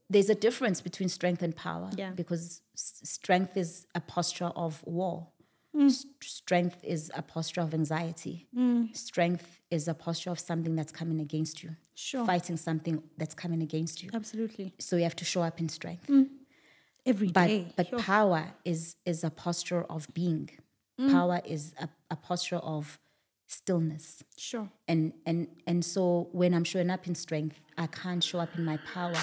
there's a difference between strength and power. Yeah. Because strength is a posture of war. Strength is a posture of anxiety. Strength is a posture of something that's coming against you. Sure. Fighting something that's coming against you. Absolutely. So you have to show up in strength. Every day. But Sure. power is a posture of being. Power is a posture of stillness. Sure. And so when I'm showing up in strength, I can't show up in my power.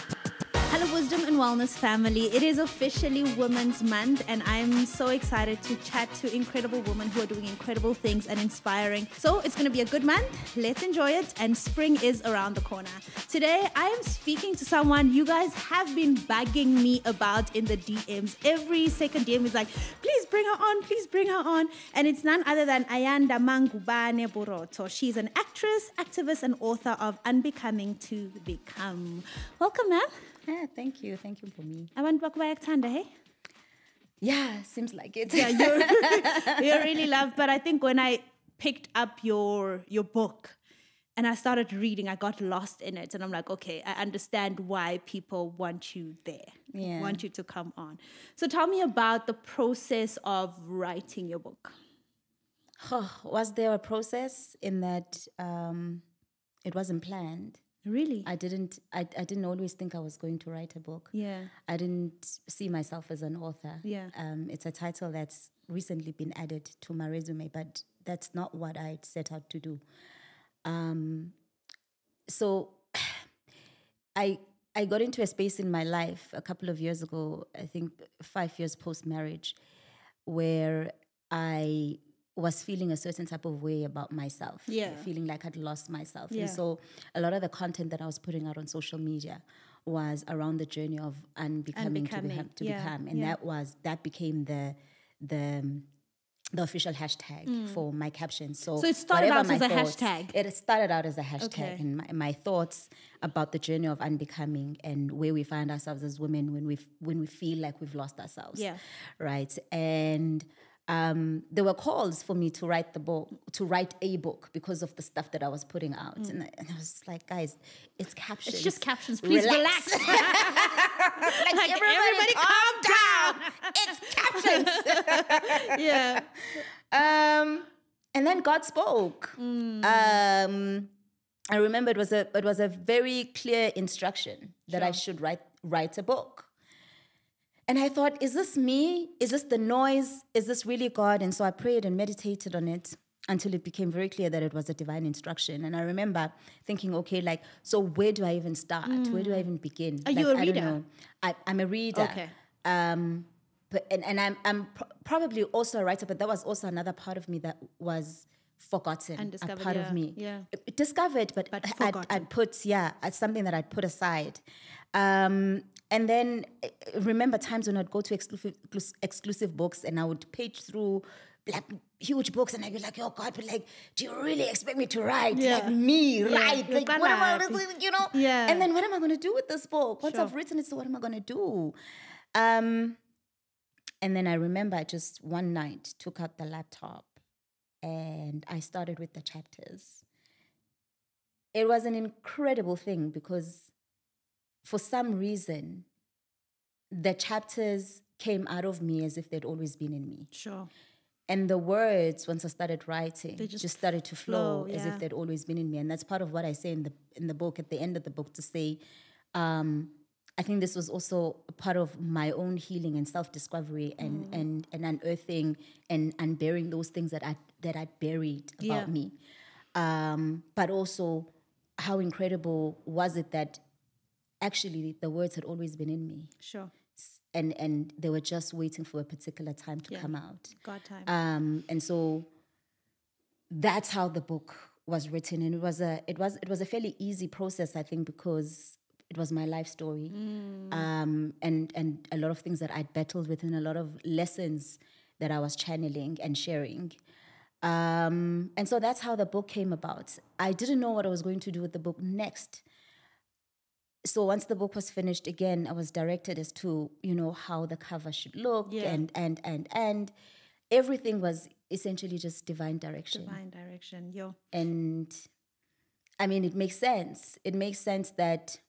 Hello, Wisdom and Wellness family. It is officially Women's Month, and I'm so excited to chat to incredible women who are doing incredible things and inspiring. So it's going to be a good month. Let's enjoy it. And spring is around the corner. Today, I am speaking to someone you guys have been bugging me about in the DMs. Every second DM is like, please bring her on, please bring her on. And it's none other than Ayanda Mangubane Borotho. She's an actress, activist, and author of Unbecoming to Become. Welcome, ma'am. Yeah, thank you. Thank you for me. Abantu bakubayakuthanda, hey? Yeah, seems like it. Yeah, you're really loved. But I think when I picked up your book and I started reading, I got lost in it. And I'm like, okay, I understand why people want you there, want you to come on. So tell me about the process of writing your book. Was there a process in that it wasn't planned? Really? I didn't always think I was going to write a book. Yeah. I didn't see myself as an author. Yeah. It's a title that's recently been added to my resume, but that's not what I set out to do. So I got into a space in my life a couple of years ago, I think 5 years post-marriage, where I was feeling a certain type of way about myself, feeling like I'd lost myself. Yeah. And so a lot of the content that I was putting out on social media was around the journey of unbecoming to become. And that became the official hashtag for my caption. So it started out as a hashtag? It started out as a hashtag. Okay. And my thoughts about the journey of unbecoming and where we find ourselves as women when we feel like we've lost ourselves. Yeah. Right. And there were calls for me to write a book because of the stuff that I was putting out. And I was like, guys, it's captions. It's just captions. Please relax. like everybody calm down. It's captions. Yeah. And then God spoke. I remember it was a very clear instruction that I should write a book. And I thought, is this me? Is this the noise? Is this really God? And so I prayed and meditated on it until it became very clear that it was a divine instruction. And I remember thinking, okay, so where do I even start? Where do I even begin? Are you a reader? I don't know. I'm a reader. Okay. But I'm probably also a writer, but that was also another part of me that was forgotten. Undiscovered, a part of me. Yeah. Discovered, but I'd put, it's something that I'd put aside. And then remember times when I'd go to exclusive books and I would page through like huge books and I'd be like, oh God, but like, do you really expect me to write? Yeah. Like me, write? Like what am I, Yeah. And then what am I going to do with this book? Once I've written it, so what am I going to do? And then I remember I just one night took out the laptop and I started with the chapters. It was an incredible thing because for some reason, the chapters came out of me as if they'd always been in me. Sure. And the words, once I started writing, They just started to flow as yeah. if they'd always been in me. And that's part of what I say in the book, at the end of the book, to say, I think this was also a part of my own healing and self-discovery and unearthing and unburying those things that I'd buried about me. But also, how incredible was it that actually the words had always been in me. Sure. And they were just waiting for a particular time to come out. God time. And so that's how the book was written. And it was a fairly easy process, I think, because it was my life story. And a lot of things that I'd battled with and a lot of lessons that I was channeling and sharing. And so that's how the book came about. I didn't know what I was going to do with the book next. So once the book was finished, again, I was directed as to, how the cover should look and everything was essentially just divine direction. Divine direction, And I mean, it makes sense. It makes sense that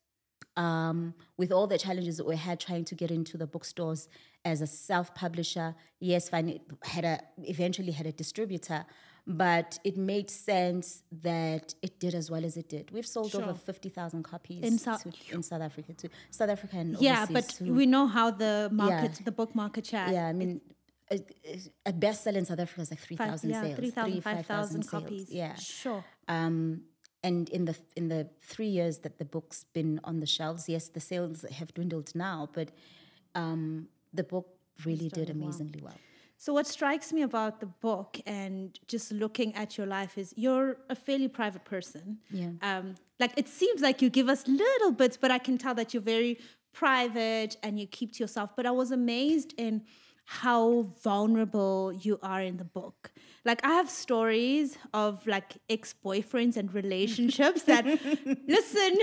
with all the challenges that we had trying to get into the bookstores as a self-publisher. Yes, eventually had a distributor, but it made sense that it did as well as it did. We've sold over 50,000 copies in South Africa too. South Africa and overseas but too. we know how the market, the book market share. Yeah, I mean, a bestseller in South Africa is like 3,000 sales. 3,000, 5,000 copies. Yeah. Sure. And in the 3 years that the book's been on the shelves, yes, the sales have dwindled now, but the book really did amazingly well. So what strikes me about the book and just looking at your life is you're a fairly private person. Yeah. Like it seems like you give us little bits, but I can tell that you're very private and you keep to yourself. But I was amazed in how vulnerable you are in the book. Like I have stories of like ex-boyfriends and relationships that, listen,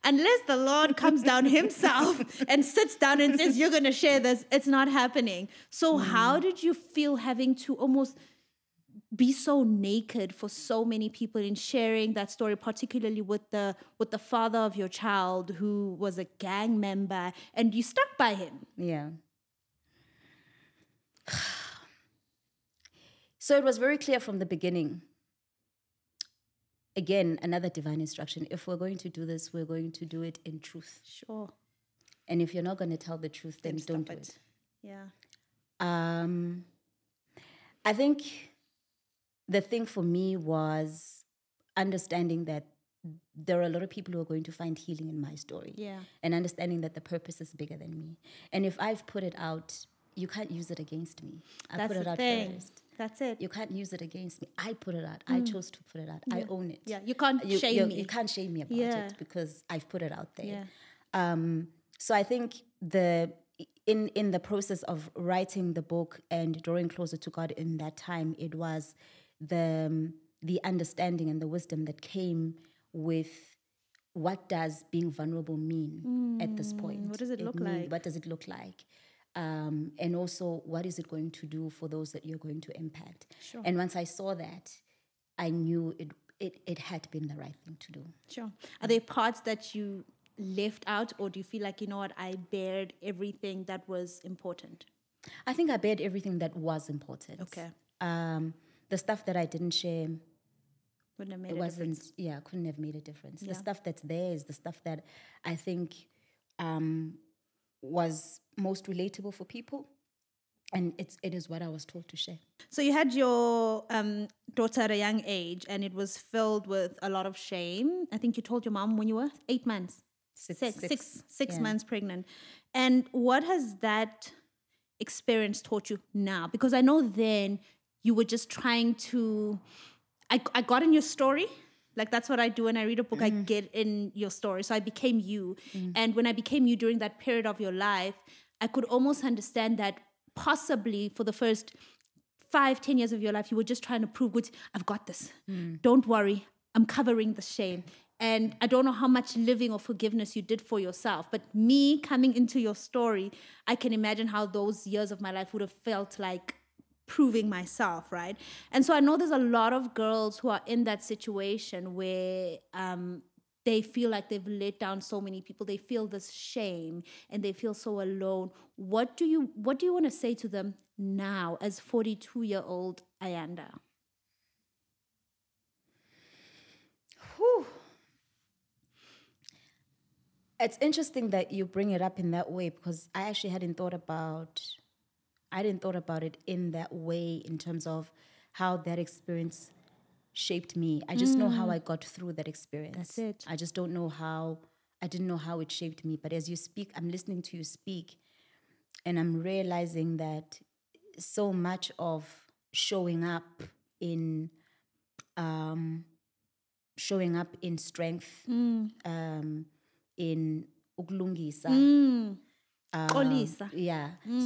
unless the Lord comes down himself and sits down and says, you're going to share this, it's not happening. So how did you feel having to almost be so naked for so many people in sharing that story, particularly with the father of your child who was a gang member and you stuck by him? Yeah. So it was very clear from the beginning. Again, another divine instruction. If we're going to do this, we're going to do it in truth. Sure. And if you're not going to tell the truth, then don't do it. Yeah. I think the thing for me was understanding that there are a lot of people who are going to find healing in my story. Yeah. And understanding that the purpose is bigger than me. And if I've put it out, you can't use it against me. I put it out first. That's it. You can't use it against me. I put it out. I chose to put it out. I own it. Yeah, you can't shame me. You can't shame me about it because I've put it out there. Yeah. So I think in the process of writing the book and drawing closer to God in that time, it was the understanding and the wisdom that came with what does being vulnerable mean at this point. What does it look like? What does it look like? And also, what is it going to do for those that you're going to impact? Sure. And once I saw that, I knew it had been the right thing to do. Sure. Are there parts that you left out, or do you feel like, you know what, I bared everything that was important? I think I bared everything that was important. Okay. The stuff that I didn't share, wouldn't have made a difference. Yeah, couldn't have made a difference. Yeah. The stuff that's there is the stuff that I think was most relatable for people, and it is what I was told to share. So you had your daughter at a young age, and it was filled with a lot of shame. I think you told your mom when you were 8 months, six months pregnant. And what has that experience taught you now? Because I know then you were just trying to. I got in your story. Like, that's what I do when I read a book. I get in your story. So I became you. And when I became you during that period of your life, I could almost understand that possibly for the first 5-10 years of your life, you were just trying to prove, good, I've got this. Don't worry. I'm covering the shame. And I don't know how much living or forgiveness you did for yourself. But me coming into your story, I can imagine how those years of my life would have felt like proving myself, right? And so I know there's a lot of girls who are in that situation where they feel like they've let down so many people. They feel this shame and they feel so alone. What do you want to say to them now as 42-year-old Ayanda? Whew. It's interesting that you bring it up in that way, because I actually hadn't thought about it in that way, in terms of how that experience shaped me. I just know how I got through that experience. That's it. I just don't know how, I didn't know how it shaped me. But as you speak, I'm listening to you speak, and I'm realizing that so much of showing up in strength, in ukulungisa,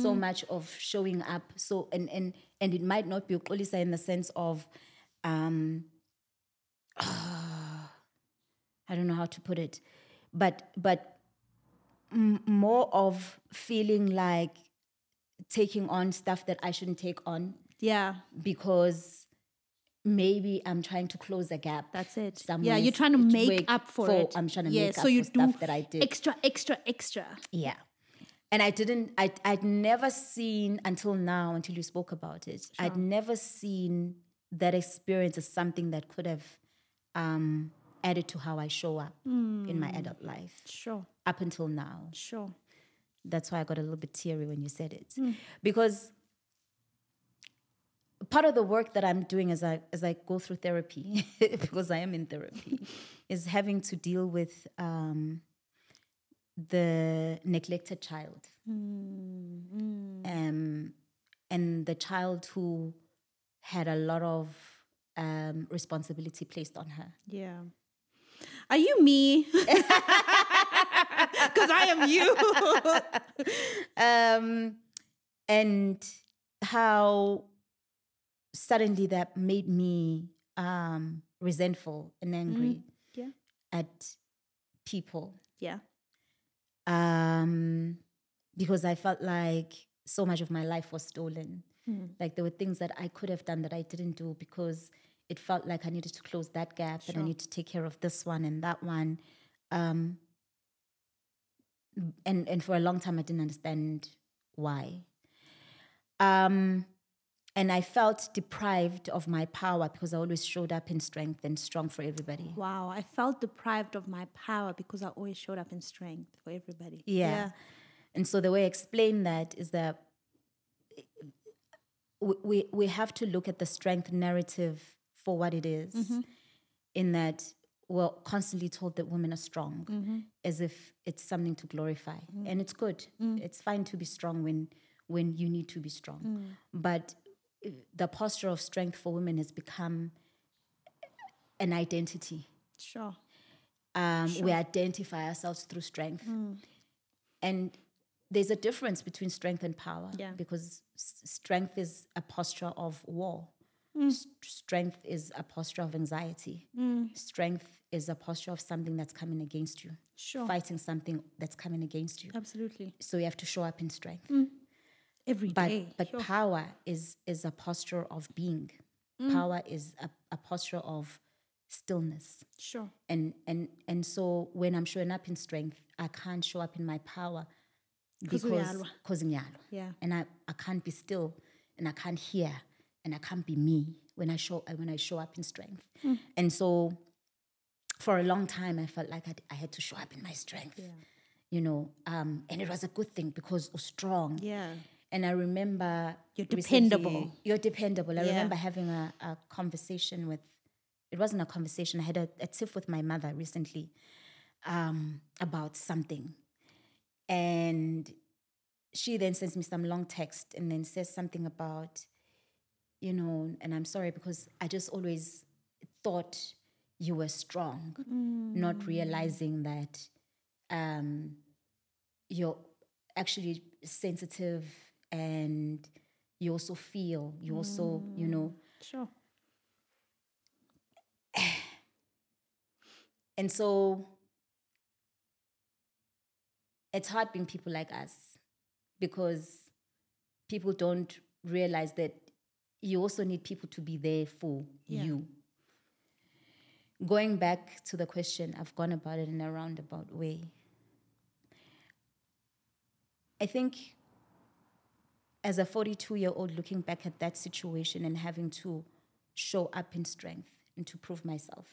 so much of showing up. So and it might not be uxolisa in the sense of I don't know how to put it, but more of feeling like taking on stuff that I shouldn't take on. Yeah. Because maybe I'm trying to close a gap. That's it. Somewhere. Yeah, you're trying to make up for it. I'm trying to make up so you for do stuff that I did. Extra. Yeah. And I'd never seen until now, until you spoke about it, I'd never seen that experience as something that could have added to how I show up in my adult life. Sure. Up until now. Sure. That's why I got a little bit teary when you said it. Because part of the work that I'm doing as I go through therapy, because I am in therapy, is having to deal with the neglected child. And the child who had a lot of responsibility placed on her. Yeah. Are you me? Because I am you. And how suddenly that made me resentful and angry at people. Yeah. Because I felt like so much of my life was stolen. Like there were things that I could have done that I didn't do because it felt like I needed to close that gap and I need to take care of this one and that one. And for a long time I didn't understand why. And I felt deprived of my power because I always showed up in strength and strong for everybody. Wow, I felt deprived of my power because I always showed up in strength for everybody. Yeah. And so the way I explain that is that we have to look at the strength narrative for what it is, in that we're constantly told that women are strong, as if it's something to glorify. And it's good. It's fine to be strong when you need to be strong. But the posture of strength for women has become an identity. Sure. We identify ourselves through strength. And there's a difference between strength and power, because strength is a posture of war. Strength is a posture of anxiety. Strength is a posture of something that's coming against you. Fighting something that's coming against you. Absolutely. So you have to show up in strength. Every day. But power is a posture of being. Power is a posture of stillness. Sure. And so when I'm showing up in strength, I can't show up in my power because yeah. And I can't be still and I can't hear and I can't be me when I show up in strength. And so for a long time I felt like I had to show up in my strength. You know, and it was a good thing because I was strong. Yeah. And I remember you're dependable. I remember having a conversation with, it wasn't a conversation, I had a tiff with my mother recently about something. And she then sends me some long text and then says something about, you know, and I'm sorry because I just always thought you were strong, not realizing that you're actually sensitive and you also feel, you also, you know. Sure. And so it's hard being people like us because people don't realize that you also need people to be there for you. Going back to the question, I've gone about it in a roundabout way. I think as a 42-year-old looking back at that situation and having to show up in strength and to prove myself,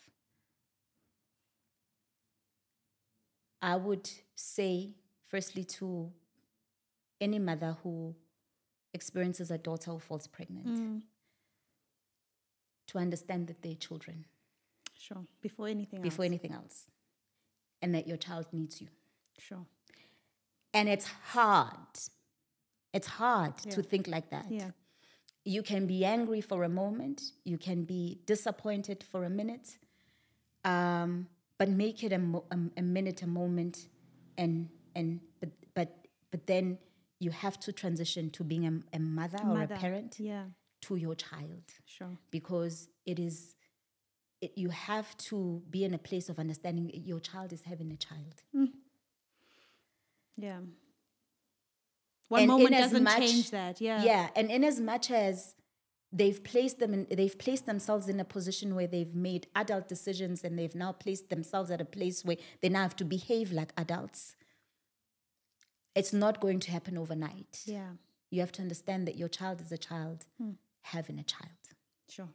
I would say, firstly, to any mother who experiences a daughter who falls pregnant, to understand that they're children. Sure. Before anything else. And that your child needs you. Sure. And it's hard. It's hard to think like that. Yeah. You can be angry for a moment. You can be disappointed for a minute. But make it a minute, a moment, but then you have to transition to being a mother or a parent to your child. Sure. Because you have to be in a place of understanding your child is having a child. Yeah. One moment doesn't change that. Yeah. Yeah, and in as much as they've placed themselves in a position where they've made adult decisions, and they've now placed themselves at a place where they now have to behave like adults. It's not going to happen overnight. Yeah. You have to understand that your child is a child having a child. Sure.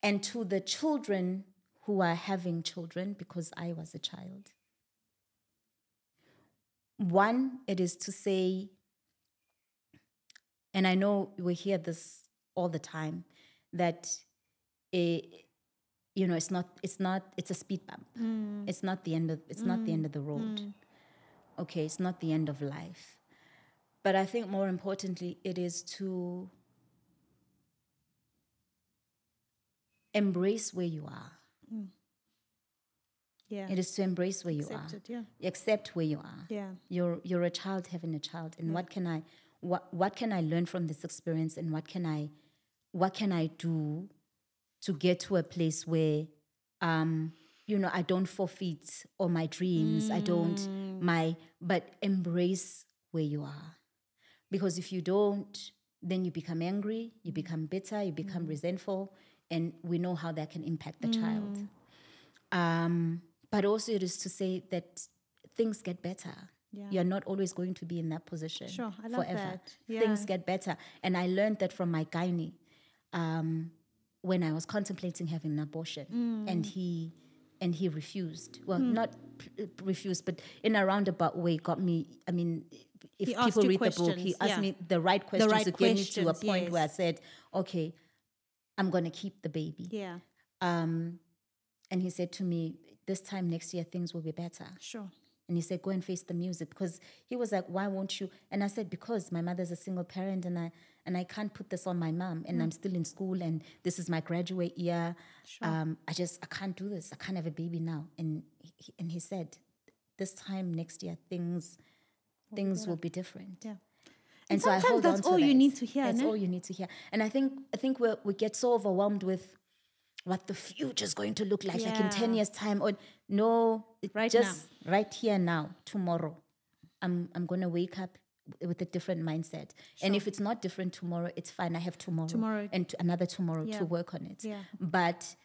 And to the children who are having children, because I was a child, one, it is to say, and I know we hear this all the time, that it's a speed bump. It's not the end of the road. Okay, it's not the end of life. But I think more importantly, it is to embrace where you are. Yeah. It is to embrace where you Accept are. it, yeah. Accept where you are. Yeah. You're a child having a child, and what can I learn from this experience, and what can I do to get to a place where I don't forfeit all my dreams. But embrace where you are. Because if you don't, then you become angry, you become bitter, you become resentful, and we know how that can impact the child. But also it is to say that things get better. Yeah. You're not always going to be in that position Sure, I love forever. that. Yeah. Things get better. And I learned that from my gynae when I was contemplating having an abortion. And he refused. Well, not refused, but in a roundabout way got me, if people read the book, he asked me the right questions to get me to a point where I said, okay, I'm going to keep the baby. Yeah. And he said to me, this time next year, things will be better. Sure. And he said, go and face the music. Because he was like, why won't you? And I said, because my mother's a single parent, and I can't put this on my mom. And I'm still in school, and this is my graduate year. Sure. I can't do this. I can't have a baby now. And he said, this time next year, things will be different. Yeah. And so sometimes I hold that's on to all that. you need to hear. That's all you need to hear. And I think we get so overwhelmed with what the future is going to look like in 10 years' time. Or no, Right right here now, tomorrow. I'm going to wake up with a different mindset. Sure. And if it's not different tomorrow, it's fine. I have tomorrow. And another tomorrow to work on it. Yeah. But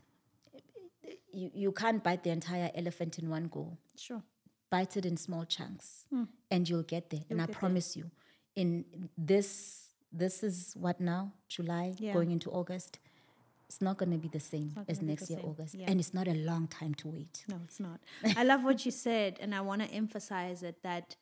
you can't bite the entire elephant in one go. Sure. Bite it in small chunks, and you'll get there. And I promise you, in this is what now, July, going into August, it's not going to be the same as next year, August. Yeah. And it's not a long time to wait. No, it's not. I love what you said, and I want to emphasize it, that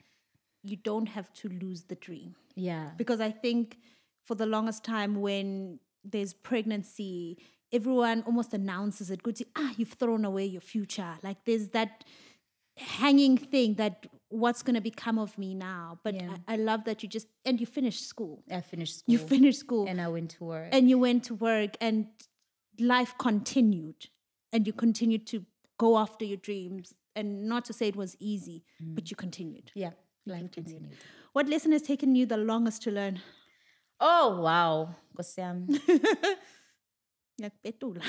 you don't have to lose the dream. Yeah. Because I think for the longest time when there's pregnancy, everyone almost announces it. Good, you've thrown away your future. Like there's that hanging thing that what's going to become of me now. But I love that you finished school. I finished school. You finished school. And I went to work. And you went to work, and life continued. And you continued to go after your dreams. And not to say it was easy, but you continued. Yeah, life continued. What lesson has taken you the longest to learn? Oh, wow. Kosiam. Like petula.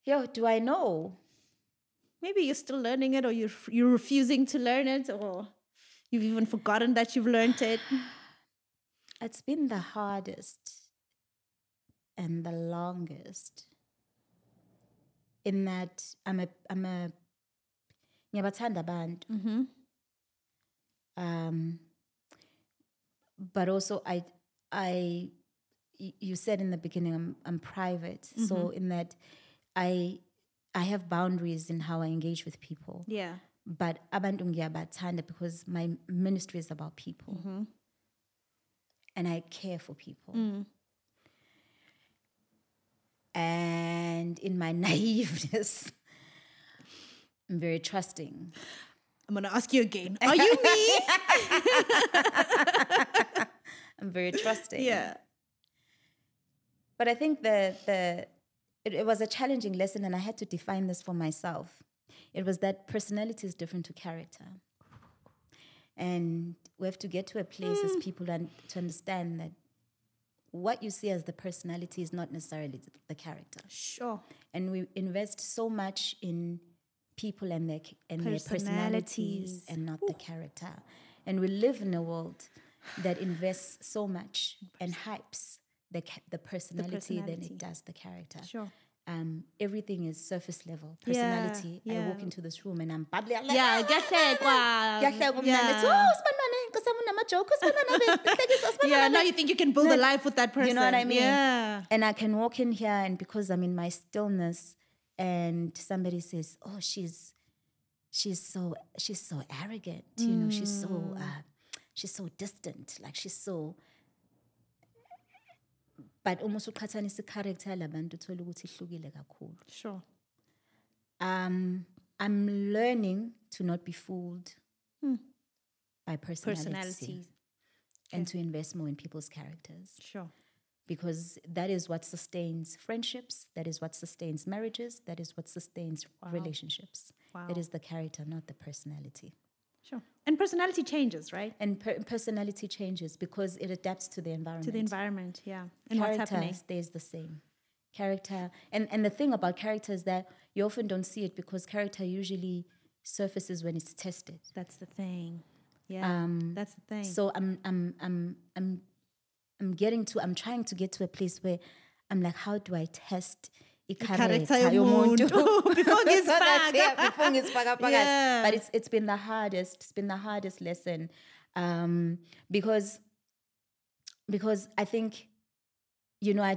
Yo, do I know? Maybe you're still learning it, or you're refusing to learn it, or you've even forgotten that you've learned it. It's been the hardest and the longest, in that I'm a ngiyabathanda abantu. But also you said in the beginning I'm private, so in that I have boundaries in how I engage with people. Yeah. But abantu ngiyabathanda because my ministry is about people. And I care for people. And in my naiveness, I'm very trusting. I'm going to ask you again. Are you me? I'm very trusting. Yeah. But I think it was a challenging lesson, and I had to define this for myself. It was that personality is different to character. And we have to get to a place as people to understand that what you see as the personality is not necessarily the character. Sure. And we invest so much in people and their personalities and not the character. And we live in a world that invests so much and hypes the personality than it does the character. Sure. Everything is surface level. Personality. Yeah. I walk into this room and I'm bubbly. I'm like, Yeah, yeah, now you think you can build a life with that person. You know what I mean? Yeah. And I can walk in here and because I'm in my stillness and somebody says, oh, she's so arrogant, you know, she's so distant, like she's so. But almost uqhathanisa character labantu uthola ukuthi ihlukile kakhulu. Sure. I'm learning to not be fooled by personality. And to invest more in people's characters. Sure. Because that is what sustains friendships, that is what sustains marriages, that is what sustains relationships. Wow. It is the character, not the personality. Sure. And personality changes, right? And personality changes because it adapts to the environment. To the environment, yeah. And character what's happening. Stays the same. Character, and the thing about character is that you often don't see it because character usually surfaces when it's tested. That's the thing. Yeah, that's the thing. So I'm trying to get to a place where I'm like, how do I test character yomuntu before ngizifaka Yeah. But it's been the hardest lesson because I think, you know,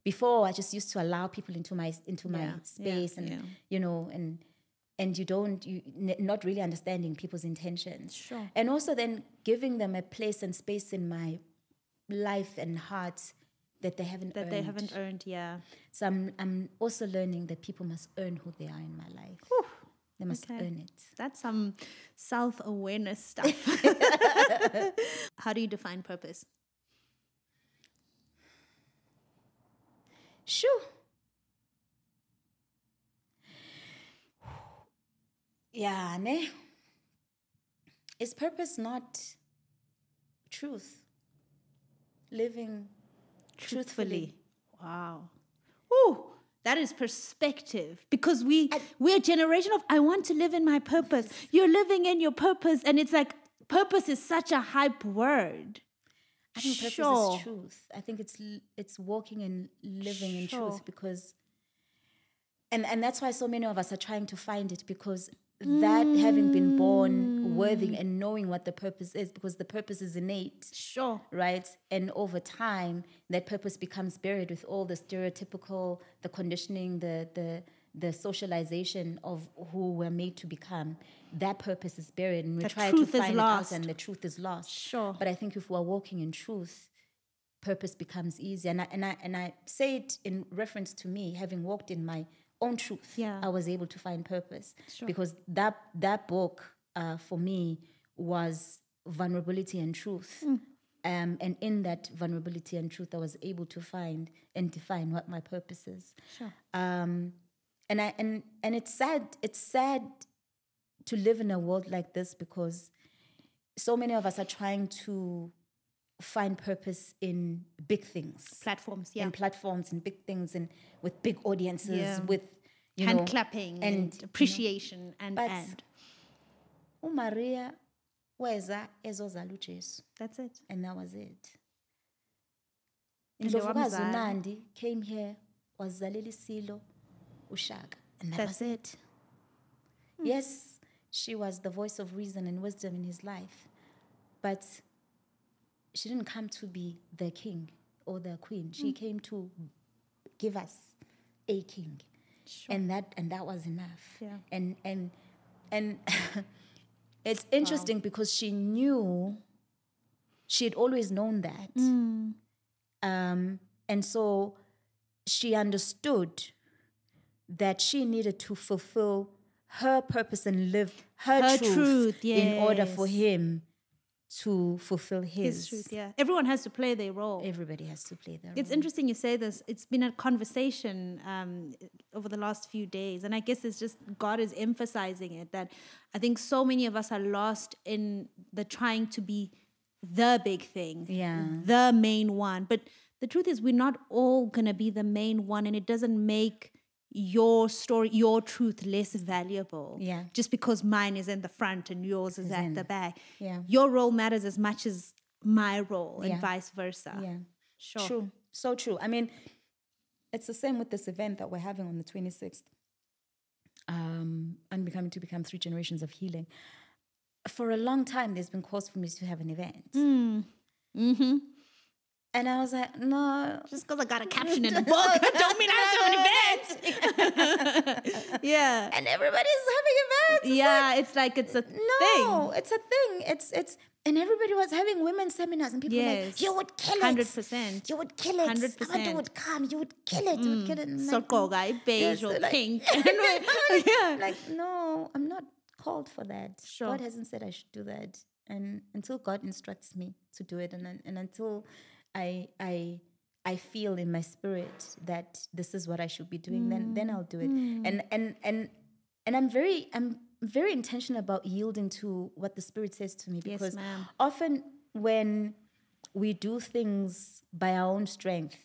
before I just used to allow people into my space and you know and not really understanding people's intentions. Sure. And also then giving them a place and space in my life and heart that they haven't earned. Yeah. So I'm also learning that people must earn who they are in my life. Whew. They must earn it. That's some self-awareness stuff. How do you define purpose? Sure. Yeah, ne? Is purpose not truth? Living truthfully. Wow. Ooh, that is perspective. Because we're a generation of, I want to live in my purpose. You're living in your purpose. And it's like, purpose is such a hype word. I think purpose is truth. I think it's walking and living in truth because... And that's why so many of us are trying to find it because that having been born worthy and knowing what the purpose is, because the purpose is innate. Sure. Right? And over time, that purpose becomes buried with all the stereotypical, the conditioning, the socialization of who we're made to become. That purpose is buried and we try to find it out and the truth is lost. Sure. But I think if we're walking in truth, purpose becomes easier. And I say it in reference to me, having walked in my own truth, I was able to find purpose. Sure. Because that book for me was vulnerability and truth. And in that vulnerability and truth, I was able to find and define what my purpose is. Sure. And it's sad to live in a world like this because so many of us are trying to find purpose in big things. Platforms, In platforms and big things and with big audiences, with hand clapping and appreciation and Maria weza ezozala uJesu. That's it. And that was it. And Indlovukazi uNandi came here, wazalela isilo uShaka. And that was it. Yes, she was the voice of reason and wisdom in his life. But she didn't come to be the king or the queen. She came to give us a king. Sure. And that was enough. Yeah. And it's interesting because she had always known that. And so she understood that she needed to fulfill her purpose and live her truth in order for him to fulfill his truth. Yeah, everyone has to play their role. Everybody has to play their role. It's interesting you say this. It's been a conversation over the last few days, and I guess it's just God is emphasizing it, that I think so many of us are lost in the trying to be the big thing, the main one. But the truth is, we're not all gonna be the main one, and it doesn't make your story, your truth less valuable. Yeah. Just because mine is in the front and yours is at the back. Yeah. Your role matters as much as my role and vice versa. Yeah. Sure. True. So true. I mean, it's the same with this event that we're having on the 26th. Unbecoming to become 3 generations of healing. For a long time, there's been calls for me to have an event. Mm-hmm. And I was like, no. Just because I got a caption in the book don't mean I have to have an event. Yeah. And everybody's having events. It's a thing. No, it's a thing. And everybody was having women's seminars, and people were like, you would kill it. 100%. You would kill it. 100%. Abantu would come. You would kill it. You would kill it. So beige or pink. Like, no, I'm not called for that. Sure. God hasn't said I should do that. And until God instructs me to do it, and until I feel in my spirit that this is what I should be doing, then I'll do it. And I'm very intentional about yielding to what the Spirit says to me, because often when we do things by our own strength,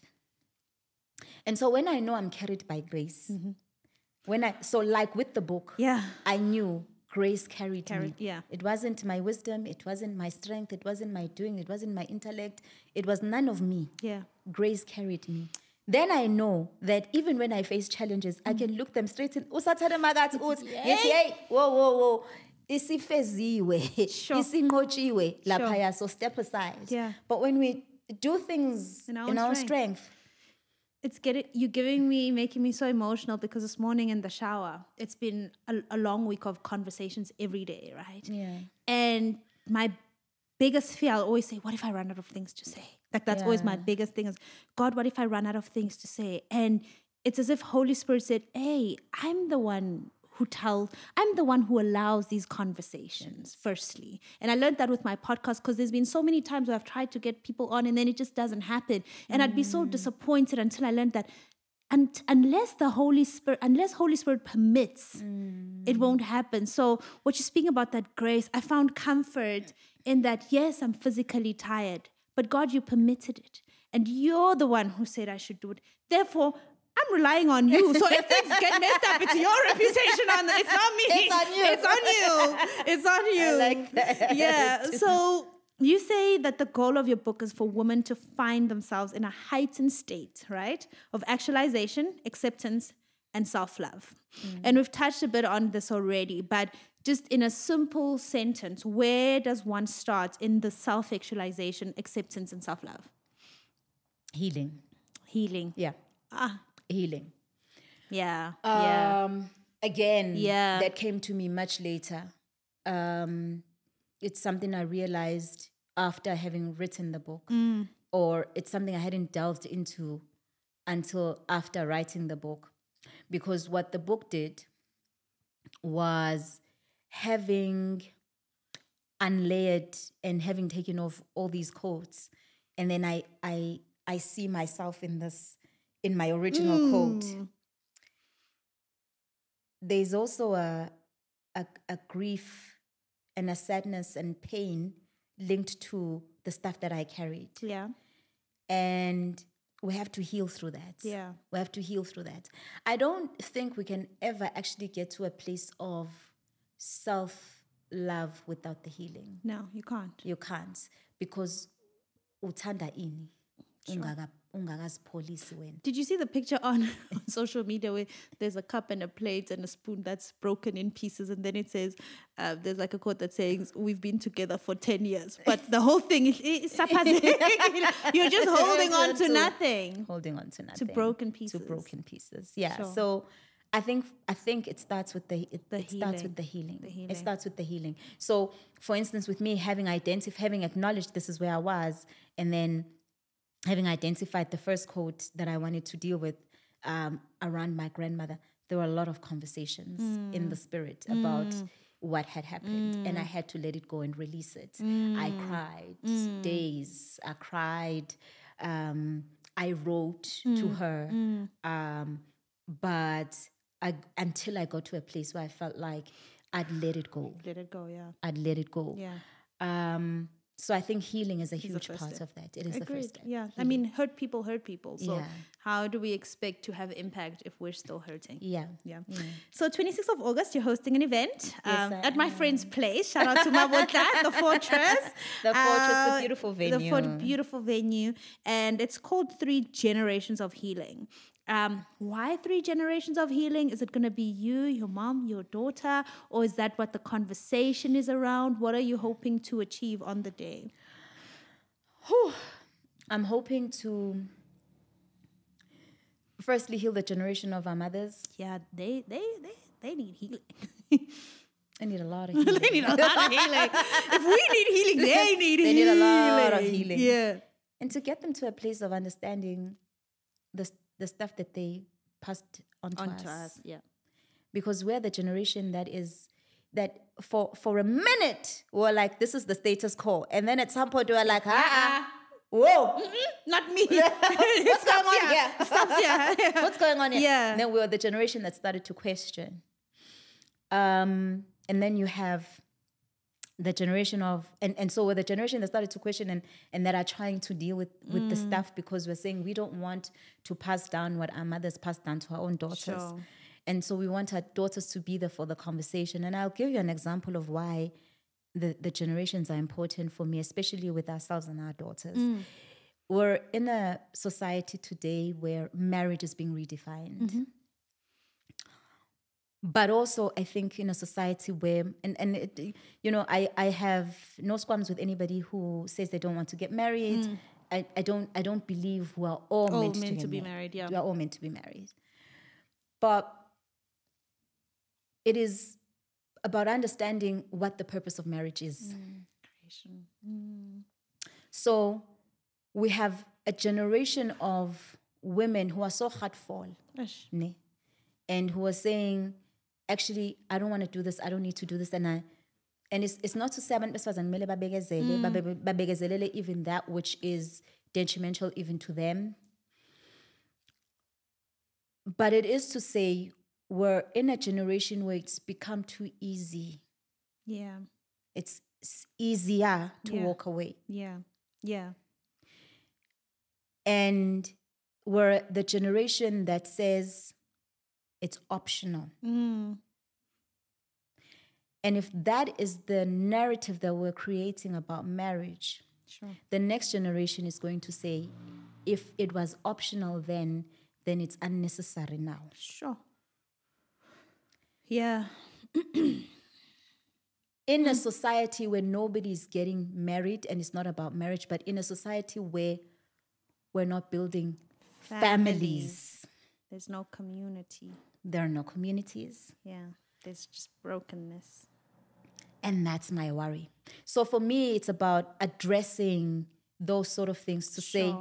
and so when I know I'm carried by grace, like with the book, I knew grace carried me. Yeah. It wasn't my wisdom, it wasn't my strength, it wasn't my doing, it wasn't my intellect, it was none of me. Yeah. Grace carried me. Then I know that even when I face challenges, I can look them straight in. Whoa. Isifeziwe, isinqotshiwe laphaya, so step aside. Yeah. But when we do things in our strength, making me so emotional, because this morning in the shower, it's been a long week of conversations every day, right? Yeah. And my biggest fear, I'll always say, what if I run out of things to say? Like, that's always my biggest thing is, God, what if I run out of things to say? And it's as if Holy Spirit said, hey, I'm the one who allows these conversations, firstly. And I learned that with my podcast, because there's been so many times where I've tried to get people on and then it just doesn't happen. And I'd be so disappointed until I learned that unless Holy Spirit permits, it won't happen. So what you're speaking about, that grace, I found comfort in that. Yes, I'm physically tired, but God, you permitted it. And you're the one who said I should do it. Therefore, I'm relying on you. So if things get messed up, it's your reputation on it. It's not me. It's on you. I like that. Yeah. So you say that the goal of your book is for women to find themselves in a heightened state, right, of actualization, acceptance, and self-love. And we've touched a bit on this already, but just in a simple sentence, where does one start in the self-actualization, acceptance, and self-love? Healing. Yeah. Healing. Yeah. Again, that came to me much later. It's something I realized after having written the book, or it's something I hadn't delved into until after writing the book. Because what the book did was, having unlayered and having taken off all these coats, and then I see myself in my original coat. There's also a grief and a sadness and pain linked to the stuff that I carried. Yeah. And we have to heal through that. Yeah. We have to heal through that. I don't think we can ever actually get to a place of self-love without the healing. No, you can't. You can't. Because uthanda ini. Did you see the picture on social media where there's a cup and a plate and a spoon that's broken in pieces, and then it says, there's like a quote that says, we've been together for 10 years, but the whole thing is you're just holding on to nothing. Holding on to nothing. To broken pieces. Yeah. Sure. So I think it starts with the healing. Starts with the healing. It starts with the healing. So for instance, with me having acknowledged this is where I was, and then having identified the first quote that I wanted to deal with around my grandmother, there were a lot of conversations in the spirit about what had happened, and I had to let it go and release it. I cried days. I cried. I wrote to her, but until I got to a place where I felt like I'd let it go. Let it go, yeah. I'd let it go. Yeah. So I think healing is a huge first part step. of that. It is the Agreed. first step. Yeah. I Healing. mean, hurt people. So Yeah. how do we expect to have impact if we're still hurting? Yeah. Yeah. So 26th of August, you're hosting an event Yes, I at my friend's place. Shout out to Mabotla, the Fortress. The Fortress, the beautiful venue. Beautiful venue. And it's called 3 Generations of Healing. Why 3 generations of healing? Is it going to be you, your mom, your daughter? Or is that what the conversation is around? What are you hoping to achieve on the day? I'm hoping to firstly heal the generation of our mothers. Yeah, they need healing. They need a lot of healing. They need a lot of healing. If we need healing, they need healing. They need a lot of healing. Yeah. And to get them to a place of understanding the stuff that they passed on to us. Yeah. Because we're the generation that for a minute we're like, this is the status quo. And then at some point we're like, whoa. Not me. What's going on here? Stops here. What's going on here? Yeah. And then we were the generation that started to question. And then you have the generation of, and so we're the generation that started to question and that are trying to deal with the stuff because we're saying we don't want to pass down what our mothers passed down to our own daughters. Sure. And so we want our daughters to be there for the conversation. And I'll give you an example of why the generations are important for me, especially with ourselves and our daughters. We're in a society today where marriage is being redefined. But also, I think in a society where, I have no squabbles with anybody who says they don't want to get married. I don't believe we're all meant to be married. Yeah, we are all meant to be married. But it is about understanding what the purpose of marriage is. Creation. So we have a generation of women who are so hurtful, and who are saying, actually, I don't want to do this. I don't need to do this. And it's not to say even that which is detrimental even to them. But it is to say we're in a generation where it's become too easy. Yeah. It's easier to walk away. Yeah. Yeah. And we're the generation that says it's optional. And if that is the narrative that we're creating about marriage, the next generation is going to say, if it was optional then it's unnecessary now. Sure. Yeah. In a society where nobody's getting married, and it's not about marriage, but in a society where we're not building families. There's no community. There are no communities. Yeah. There's just brokenness. And that's my worry. So for me, it's about addressing those sort of things to say,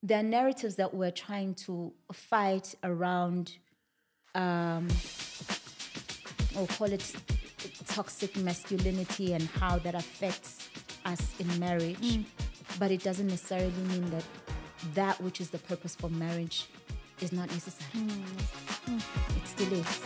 there are narratives that we're trying to fight around, or call it toxic masculinity and how that affects us in marriage. But it doesn't necessarily mean that which is the purpose for marriage is not necessary. It still is.